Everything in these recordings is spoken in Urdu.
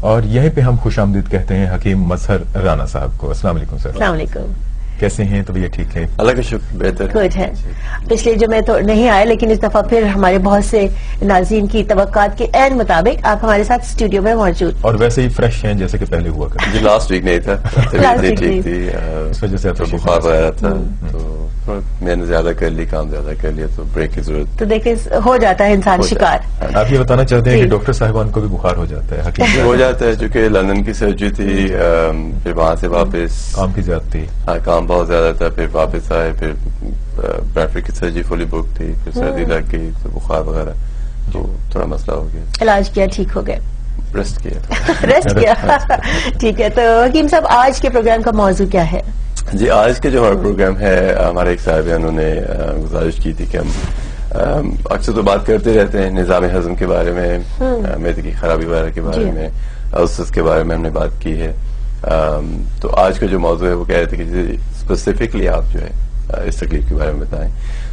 اور یہیں پہ ہم خوش آمدید کہتے ہیں حکیم مظہر رانا صاحب کو. السلام علیکم سر. السلام علیکم. کیسے ہیں؟ طبیعت ٹھیک ہے؟ اللہ کا شکر بہتر گڈ ہے. پچھلے جمعے تو نہیں آئے لیکن اس دفعہ پھر ہمارے بہت سے ناظرین کی توقعات کے عین مطابق آپ ہمارے ساتھ اسٹوڈیو میں موجود اور ویسے ہی فریش ہیں جیسے کہ پہلے ہوا کرتے. جی لاسٹ ویک نہیں تھا, طبیعت نہیں ٹھیک تھی, اس وجہ سے بخار آیا تھا تو میں نے زیادہ کر لی, کام زیادہ کر لیا تو بریک کی ضرورت. تو دیکھیں ہو جاتا ہے انسان شکار. آپ یہ بتانا چاہتے ہیں کہ ڈاکٹر صاحبان کو بھی بخار ہو جاتا ہے؟ حقیقت ہو جاتا ہے, چونکہ لندن کی سرجری تھی, پھر وہاں سے واپس کام کی زیادہ تھی. ہاں کام بہت زیادہ تھا, پھر واپس آئے, پھر بریڈفری کی سرجری فلی بک تھی, پھر سردی لگ گئی تو بخار وغیرہ, تو تھوڑا مسئلہ ہو گیا. علاج کیا, ٹھیک ہو گئے؟ ریسٹ کیا. ریسٹ کیا. ٹھیک ہے. تو حکیم صاحب آج کے پروگرام کا موضوع کیا ہے؟ جی آج کے جو ہمارا پروگرام ہے, ہمارے ایک صاحب ہیں, انہوں نے گزارش کی تھی کہ ہم اکثر تو بات کرتے رہتے ہیں نظام ہضم کے بارے میں, معدے کی خرابی وغیرہ کے بارے میں, السرز کے بارے میں ہم نے بات کی ہے. تو آج کا جو موضوع ہے وہ کہہ رہے تھے کہ اسپیسیفکلی آپ جو ہے اس تکلیف کے بارے میں بتائیں.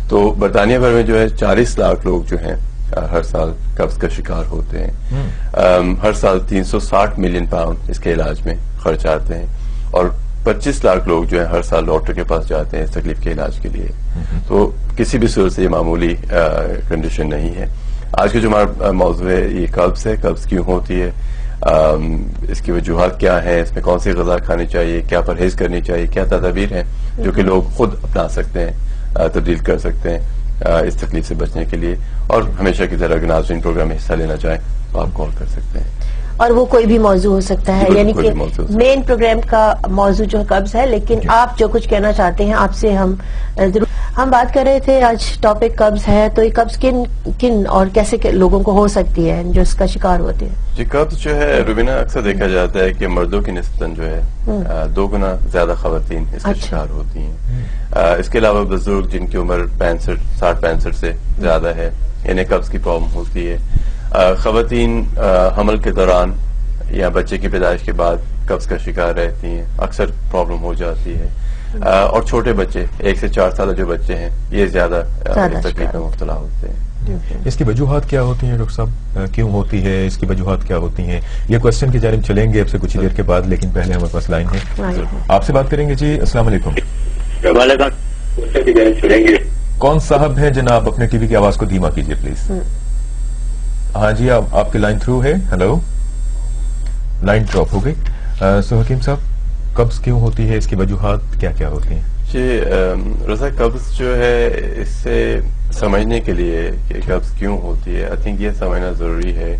تو برطانیہ بھر میں جو ہے 40 لاکھ لوگ جو ہیں ہر سال قبض کا شکار ہوتے ہیں. ہر سال 360 ملین پاؤنڈ اس کے علاج میں خرچ آتے ہیں, اور 25 لاکھ لوگ جو ہیں ہر سال ڈاکٹر کے پاس جاتے ہیں اس تکلیف کے علاج کے لیے. تو کسی بھی صورت سے یہ معمولی کنڈیشن نہیں ہے. آج کا جو ہمارا موضوع ہے یہ قبض ہے. قبض کیوں ہوتی ہے, اس کی وجوہات کیا ہیں, اس میں کون سی غذا کھانی چاہیے, کیا پرہیز کرنی چاہیے, کیا تدابیر ہیں جو کہ لوگ خود اپنا سکتے ہیں, تبدیل کر سکتے ہیں اس تکلیف سے بچنے کے لیے. اور ہمیشہ کی طرح اگر ناظرین پروگرام میں حصہ لینا چاہیں تو آپ کال کر سکتے ہیں. اور وہ کوئی بھی موضوع ہو سکتا ہے, یعنی کہ مین پروگرام کا موضوع جو قبض ہے, لیکن آپ جو کچھ کہنا چاہتے ہیں آپ سے ہم ضرور. ہم بات کر رہے تھے آج ٹاپک قبض ہے, تو یہ قبض کن اور کیسے لوگوں کو ہو سکتی ہے جو اس کا شکار ہوتے ہیں؟ جی قبض جو ہے روبینہ اکثر دیکھا جاتا ہے کہ مردوں کی نسبتاً جو ہے 2 گنا زیادہ خواتین اس کا شکار ہوتی ہیں. اس کے علاوہ بزرگ جن کی عمر 60-65 سے زیادہ ہے, انہیں قبض کی پرابلم ہوتی ہے. خواتین حمل کے دوران یا بچے کی پیدائش کے بعد قبض کا شکار رہتی ہیں, اکثر پرابلم ہو جاتی ہے. اور چھوٹے بچے 1 سے 4 سالہ جو بچے ہیں یہ زیادہ تکلیف میں مبتلا ہوتے ہیں. اس کی وجوہات کیا ہوتی ہیں ڈاکٹر صاحب, کیوں ہوتی ہے, اس کی وجوہات کیا ہوتی ہیں؟ یہ کوشچن کی جانب چلیں گے اب سے کچھ دیر کے بعد, لیکن پہلے ہمارے پاس لائن ہے, آپ سے بات کریں گے. جی السلام علیکم. کون صاحب ہیں جناب؟ اپنے ٹی وی کی آواز کو دھیما کیجیے پلیز. ہاں جی آپ کی لائن تھرو ہے. ہلو, لائن ڈراپ ہو گئی. سو حکیم صاحب قبض کیوں ہوتی ہے, اس کی وجوہات کیا کیا ہوتی ہیں؟ جی رضا, قبض جو ہے اس سے سمجھنے کے لیے کہ قبض کیوں ہوتی ہے, آئی تھنک یہ سمجھنا ضروری ہے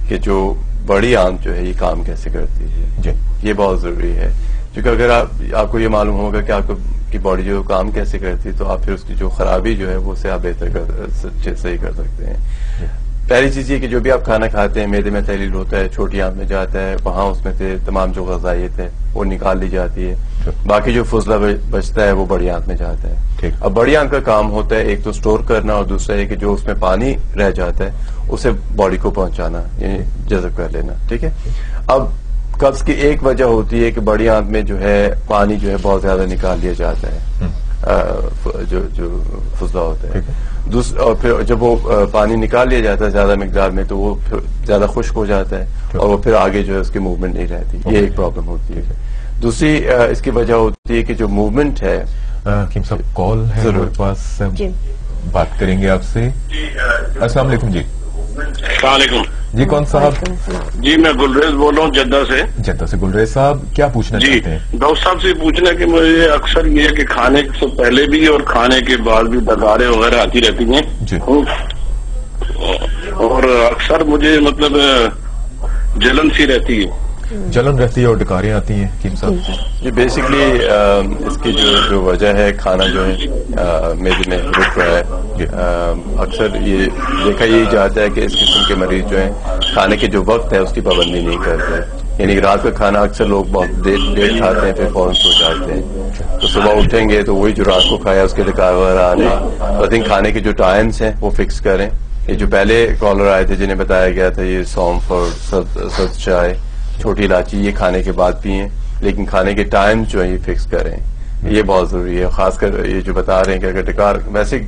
کہ جو بڑی آنت جو ہے یہ کام کیسے کرتی ہے. جی یہ بہت ضروری ہے, کیونکہ اگر آپ کو یہ معلوم ہوگا کہ آپ کی باڈی جو کام کیسے کرتی ہے تو آپ پھر اس کی جو خرابی جو ہے وہ اسے آپ بہتر صحیح کر سکتے ہیں. پہلی چیز یہ کہ جو بھی آپ کھانا کھاتے ہیں معدے میں تحلیل ہوتا ہے, چھوٹی آنت میں جاتا ہے, وہاں اس میں سے تمام جو غذائیت ہے وہ نکال لی جاتی ہے. باقی جو فضلہ بچتا ہے وہ بڑی آنت میں جاتا ہے. اب بڑی آنت کا کام ہوتا ہے ایک تو اسٹور کرنا, اور دوسرا یہ کہ جو اس میں پانی رہ جاتا ہے اسے باڈی کو پہنچانا, یعنی جذب کر لینا. ٹھیک ہے. اب قبض کی ایک وجہ ہوتی ہے کہ بڑی آنت میں جو ہے پانی جو ہے بہت زیادہ نکال لیا جاتا ہے, جو فضلہ ہوتا ہے. اور پھر جب وہ پانی نکال لیا جاتا ہے زیادہ مقدار میں تو وہ پھر زیادہ خشک ہو جاتا ہے, اور وہ پھر آگے جو ہے اس کی موومنٹ نہیں رہتی. یہ ایک پرابلم ہوتی ہے. دوسری اس کی وجہ ہوتی ہے کہ جو موومنٹ ہے. حکیم صاحب کال ہے ہمارے پاس, بات کریں گے آپ سے. السلام علیکم. جی السلام علیکم. جی کون صاحب؟ جی میں گلریز بول رہا ہوں جدہ سے. جدہ سے گلریز صاحب, کیا پوچھنا چاہتے ہیں؟ ڈاکٹر صاحب سے پوچھنا کہ مجھے اکثر یہ ہے کہ کھانے سے پہلے بھی اور کھانے کے بعد بھی ڈکاریں وغیرہ آتی رہتی ہیں. جی. اور اکثر مجھے مطلب جلن سی رہتی ہے. جلن رہتی ہے اور ڈکاریں آتی ہیں حکیم صاحب؟ جی بیسکلی اس کی جو وجہ ہے کھانا جو ہے معدے میں رک رہا ہے. اکثر یہ دیکھا یہی جاتا ہے کہ اس قسم کے مریض جو ہیں کھانے کے جو وقت ہے اس کی پابندی نہیں کرتے, یعنی رات کا کھانا اکثر لوگ بہت دیر کھاتے ہیں پھر فوراً سو جاتے ہیں, تو صبح اٹھیں گے تو وہی جو رات کو کھایا اس کے ڈکار وغیرہ آنے. آئی تھنک کھانے کے جو ٹائمس ہیں وہ فکس کریں. یہ جو پہلے کالر آئے تھے جنہیں بتایا گیا تھا یہ سونف اور سبز چائے, چھوٹی الائچی یہ کھانے کے بعد پئیں, لیکن کھانے کے ٹائم جو ہے یہ فکس کریں. یہ بہت ضروری ہے. خاص کر یہ جو بتا رہے ہیں کہ اگر ویسے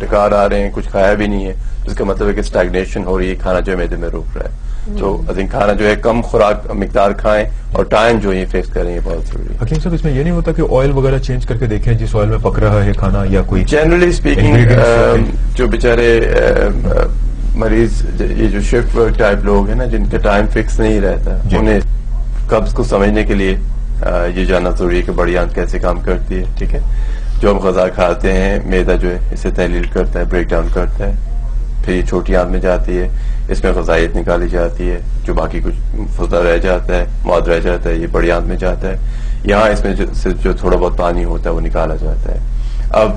ڈکار آ رہے ہیں, کچھ کھایا بھی نہیں ہے, اس کا مطلب ہے کہ اسٹیگنیشن ہو رہی ہے, کھانا جو ہے معدے میں رک رہا ہے. تو آئی تھنک کھانا جو ہے کم خوراک مقدار کھائیں اور ٹائم جو یہ فکس کریں, یہ بہت ضروری ہے. حکیم صاحب اس میں یہ نہیں ہوتا کہ آئل وغیرہ چینج کر کے دیکھیں جس آئل میں پک رہا ہے کھانا, یا کوئی جنرلی اسپیکنگ جو بیچارے مریض, یہ جو شفٹ ورک ٹائپ لوگ ہیں نا, جن کا ٹائم فکس نہیں رہتا, انہیں قبض کو سمجھنے کے لیے یہ جاننا ضروری ہے کہ بڑی آنت کیسے کام کرتی ہے. ٹھیک ہے, جو ہم غذا کھاتے ہیں معدہ جو ہے اسے تحلیل کرتا ہے, بریک ڈاؤن کرتا ہے, پھر یہ چھوٹی آنت میں جاتی ہے, اس میں غذائیت نکالی جاتی ہے, جو باقی کچھ فضلہ رہ جاتا ہے, مواد رہ جاتا ہے, یہ بڑی آنت میں جاتا ہے. یہاں اس میں جو تھوڑا بہت پانی ہوتا ہے وہ نکالا جاتا ہے. اب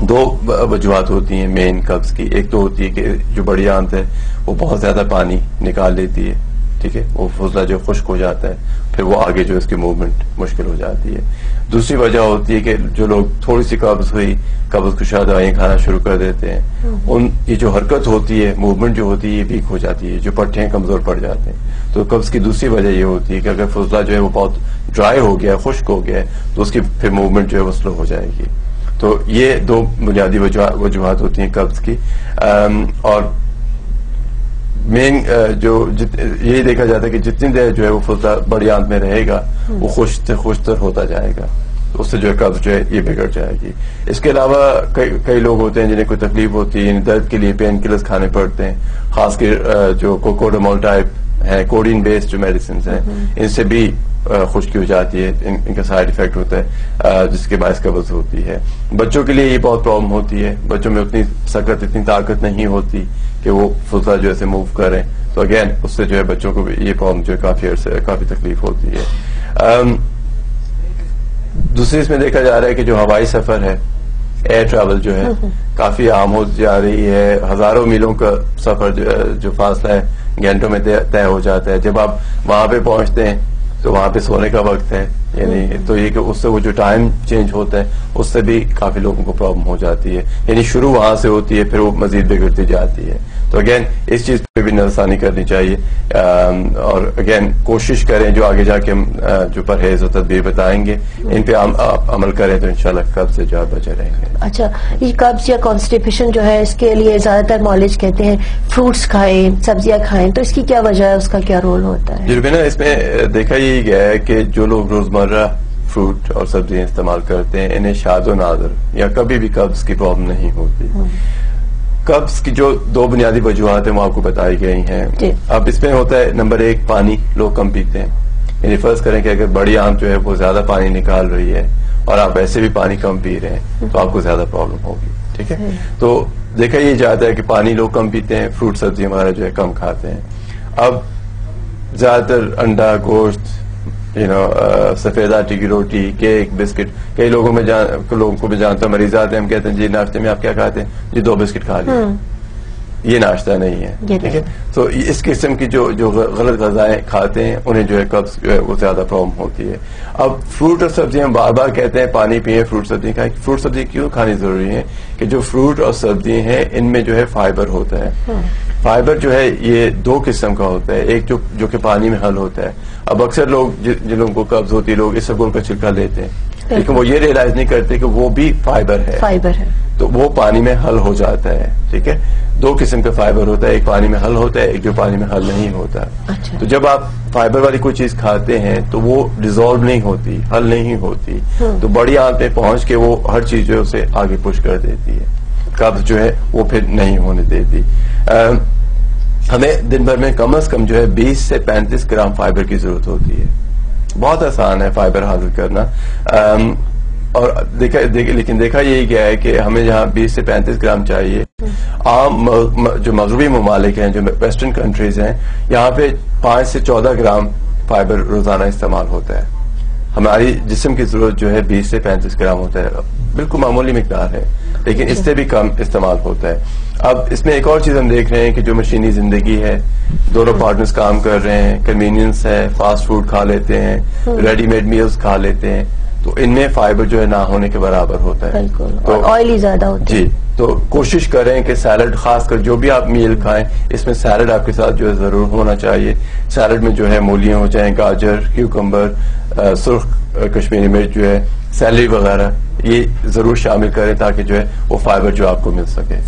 دو وجوہات ہوتی ہیں مین قبض کی. ایک تو ہوتی ہے کہ جو بڑی آنت ہے وہ بہت زیادہ پانی نکال لیتی ہے. ٹھیک ہے, وہ فضلہ جو خشک ہو جاتا ہے, پھر وہ آگے جو اس کی موومنٹ مشکل ہو جاتی ہے. دوسری وجہ ہوتی ہے کہ جو لوگ تھوڑی سی قبض ہوئی, قبض کشا دوائیں کھانا شروع کر دیتے ہیں, یہ جو حرکت ہوتی ہے, موومنٹ جو ہوتی ہے, یہ ویک ہو جاتی ہے, جو پٹھے کمزور پڑ جاتے ہیں. تو قبض کی دوسری وجہ یہ ہوتی ہے کہ اگر فضلہ جو ہے وہ بہت ڈرائی ہو گیا ہے, خشک ہو گیا ہے, تو اس کی پھر موومنٹ جو ہے وہ سلو ہو جائے گی. تو یہ دو بنیادی وجوہات ہوتی ہیں قبض کی. اور مین جو یہی دیکھا جاتا ہے کہ جتنی دیر جو ہے وہ فضلہ بڑی آنت میں رہے گا وہ خشکتر ہوتا جائے گا, اس سے جو ہے قبض جو ہے یہ بگڑ جائے گی. اس کے علاوہ کئی لوگ ہوتے ہیں جنہیں کوئی تکلیف ہوتی ہے, یعنی درد کے لیے پین کلرز کھانے پڑتے ہیں, خاص کر جو کوکوڈامول ٹائپ ہے, کوڈین بیسڈ جو میڈیسنز ہیں, ان سے بھی خشکی ہو جاتی ہے, ان کا سائڈ افیکٹ ہوتا ہے جس کے باعث قبض ہوتی ہے. بچوں کے لیے یہ بہت پرابلم ہوتی ہے, بچوں میں اتنی سکت, اتنی طاقت نہیں ہوتی کہ وہ فضلہ جو ہے موو کریں, تو اگین اس سے جو ہے بچوں کو بھی یہ پرابلم جو ہے کافی تکلیف ہوتی ہے. دوسری اس میں دیکھا جا رہا ہے کہ جو ہوائی سفر ہے, ایئر ٹریول جو ہے کافی عام ہو جا رہی ہے. ہزاروں میلوں کا سفر جو فاصلہ ہے گھنٹوں میں طے ہو جاتا ہے. جب آپ وہاں پہ پہنچتے ہیں تو وہاں پہ سونے کا وقت ہے, یعنی تو یہ کہ اس سے وہ جو ٹائم چینج ہوتا ہے اس سے بھی کافی لوگوں کو پرابلم ہو جاتی ہے. یعنی شروع وہاں سے ہوتی ہے, پھر وہ مزید بگڑتی جاتی ہے. تو اگین اس چیز پہ بھی نظرثانی کرنی چاہیے, اور اگین کوشش کریں جو آگے جا کے ہم جو پرہیز و تدبیر بتائیں گے ان پہ آپ عمل کریں تو انشاءاللہ قبض سے جو بچے رہیں گے. اچھا, یہ قبض یا کانسٹیپیشن جو ہے اس کے لیے زیادہ تر مالج کہتے ہیں فروٹس کھائیں, سبزیاں کھائیں, تو اس کی کیا وجہ ہے, اس کا کیا رول ہوتا ہے؟ جی نا, اس میں دیکھا یہ گیا ہے کہ جو لوگ روزمرہ فروٹ اور سبزیاں استعمال کرتے ہیں انہیں شاذ و نادر یا کبھی بھی قبض کی پرابلم نہیں ہوتی. قبض کی جو دو بنیادی وجوہات ہیں وہ آپ کو بتائی گئی ہیں. اب اس میں ہوتا ہے نمبر ایک, پانی لوگ کم پیتے ہیں. یعنی فرض کریں کہ اگر بڑی آنت جو ہے وہ زیادہ پانی نکال رہی ہے اور آپ ایسے بھی پانی کم پی رہے ہیں تو آپ کو زیادہ پرابلم ہوگی. ٹھیک ہے, تو دیکھا یہ جاتا ہے کہ پانی لوگ کم پیتے ہیں, فروٹ سبزی ہمارا جو ہے کم کھاتے ہیں. اب زیادہ تر انڈا, گوشت, سفید آٹے کی روٹی, کیک, بسکٹ, کئی لوگوں کو میں جانتا ہوں مریض آتے ہیں, ہم کہتے ہیں جی ناشتے میں آپ کیا کھاتے ہیں, جی 2 بسکٹ کھا لیے. یہ ناشتہ نہیں ہے. ٹھیک ہے, تو اس قسم کی جو غلط غذائیں کھاتے ہیں انہیں جو ہے قبض جو ہے وہ زیادہ پرابلم ہوتی ہے. اب فروٹ اور سبزی ہم بار بار کہتے ہیں پانی پیئیں, فروٹ سبزی کھائیں. فروٹ سبزی کیوں کھانی ضروری ہے کہ جو فروٹ اور سبزی ہیں ان میں جو ہے فائبر ہوتا ہے. فائبر جو ہے یہ 2 قسم کا ہوتا ہے, ایک جو کہ پانی میں حل ہوتا ہے. اب اکثر لوگ جن لوگوں کو قبض ہوتی ہے لوگ اسبگول کا چھلکا لیتے ہیں, لیکن وہ یہ ریئلائز نہیں کرتے کہ وہ بھی فائبر ہے, تو وہ پانی میں حل ہو جاتا ہے. ٹھیک ہے, 2 قسم کا فائبر ہوتا ہے, ایک پانی میں حل ہوتا ہے, ایک جو پانی میں حل نہیں ہوتا. تو جب آپ فائبر والی کوئی چیز کھاتے ہیں تو وہ ڈیزالو نہیں ہوتی, حل نہیں ہوتی, تو بڑی آنت میں پہنچ کے وہ ہر چیز جو ہے اسے آگے پش کر دیتی ہے, قبض جو ہے وہ پھر نہیں ہونے دیتی. ہمیں دن بھر میں کم از کم جو ہے 20 سے 35 گرام فائبر کی ضرورت ہوتی ہے. بہت آسان ہے فائبر حاصل کرنا, اور لیکن دیکھا یہی گیا ہے کہ ہمیں جہاں 20 سے 35 گرام چاہیے, عام جو مغربی ممالک ہیں, جو ویسٹرن کنٹریز ہیں, یہاں پہ 5 سے 14 گرام فائبر روزانہ استعمال ہوتا ہے. ہماری جسم کی ضرورت جو ہے 20 سے 35 گرام ہوتا ہے, بالکل معمولی مقدار ہے, لیکن اس سے بھی کم استعمال ہوتا ہے. اب اس میں ایک اور چیز ہم دیکھ رہے ہیں کہ جو مشینی زندگی ہے, دونوں پارٹنرز کام کر رہے ہیں, کنوینئنس ہے, فاسٹ فوڈ کھا لیتے ہیں, ریڈی میڈ میلز کھا لیتے ہیں, تو ان میں فائبر جو ہے نہ ہونے کے برابر ہوتا ہے. بالکل. تو اور آئلی زیادہ ہوتا ہے. جی, تو کوشش کریں کہ سیلڈ, خاص کر جو بھی آپ میل کھائیں اس میں سیلڈ آپ کے ساتھ جو ہے ضرور ہونا چاہیے. سیلڈ میں جو ہے مولیاں ہو جائیں, گاجر, کیوکمبر, سرخ کشمیری مرچ جو ہے, سیلری وغیرہ, یہ ضرور شامل کریں تاکہ جو ہے وہ فائبر جو آپ کو مل سکے.